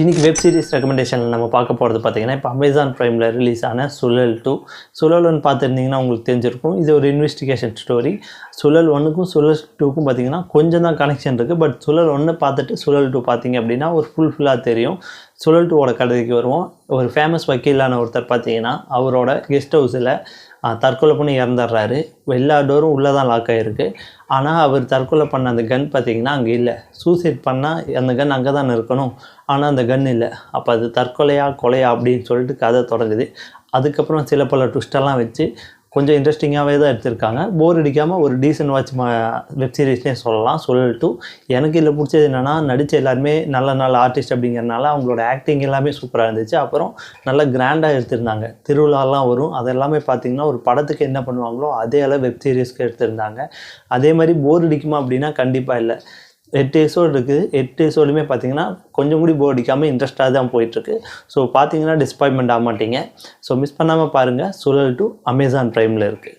இன்னைக்கு web series ரெக்கமெண்டேஷனில் நம்ம பார்க்க போகிறது பார்த்தீங்கன்னா இப்போ அமேசான் ப்ரைமில் ரிலீஸ் ஆன சுழல் 2. சுழல் 1 பார்த்துருந்தீங்கன்னா உங்களுக்கு தெரிஞ்சிருக்கும். இது ஒரு இன்வெஸ்டிகேஷன் ஸ்டோரி. சுழல் 1க்கும் சுழல் 2க்கும் பார்த்தீங்கன்னா கொஞ்சம் தான் கனெக்ஷன் இருக்குது. பட் சுழல் 1 பார்த்துட்டு சுழல் 2 பார்த்தீங்க அப்படின்னா ஒரு ஃபுல்லாக தெரியும். சுழல் 2ஓட கதைக்கு வருவோம். ஒரு ஃபேமஸ் வக்கீலான ஒருத்தர் பார்த்தீங்கன்னா அவரோட கெஸ்ட் ஹவுஸில் தற்கொலை பண்ணி இறந்துடுறாரு. எல்லா டோரும் உள்ளே தான் லாக் ஆகிருக்கு. ஆனால் அவர் தற்கொலை பண்ண அந்த கன் பார்த்திங்கன்னா அங்கே இல்லை. சூசைட் பண்ணால் அந்த கன் அங்கே தான் இருக்கணும். ஆனால் அந்த கன் இல்லை. அப்போ அது தற்கொலையா கொலையா அப்படின்னு சொல்லிட்டு கதை தொடங்குது. அதுக்கப்புறம் சில பல ட்விஸ்டெல்லாம் வச்சு கொஞ்சம் இன்ட்ரெஸ்டிங்காகவே தான் எடுத்திருக்காங்க. போர் அடிக்காமல் ஒரு டீசன்ட் வாட்ச் வெப் சீரிஸ்னே சொல்லலாம். சுழல் 2 எனக்கு இதில் பிடிச்சது என்னென்னா நடித்த எல்லாருமே நல்ல ஆர்டிஸ்ட் அப்படிங்கிறனால அவங்களோட ஆக்டிங் எல்லாமே சூப்பராக இருந்துச்சு. அப்புறம் நல்லா கிராண்டாக எடுத்திருந்தாங்க. திருவிழாலாம் வரும், அதெல்லாமே பார்த்திங்கன்னா ஒரு படத்துக்கு என்ன பண்ணுவாங்களோ அதே அளவு வெப் சீரிஸ்க்கு எடுத்திருந்தாங்க. அதே மாதிரி போர் அடிக்குமா அப்படின்னா கண்டிப்பாக இல்லை. 8 எபிசோடு இருக்குது. 8 எபிசோடுமே பார்த்தீங்கன்னா கொஞ்சம் கூட போர் அடிக்காமல் இன்ட்ரெஸ்ட்டாக தான் போயிட்டுருக்கு. ஸோ பார்த்தீங்கன்னா டிசப்பாயின்மெண்ட் ஆக மாட்டீங்க. ஸோ மிஸ் பண்ணாமல் பாருங்கள். சுழல் 2 அமேசான் ப்ரைமில் இருக்குது.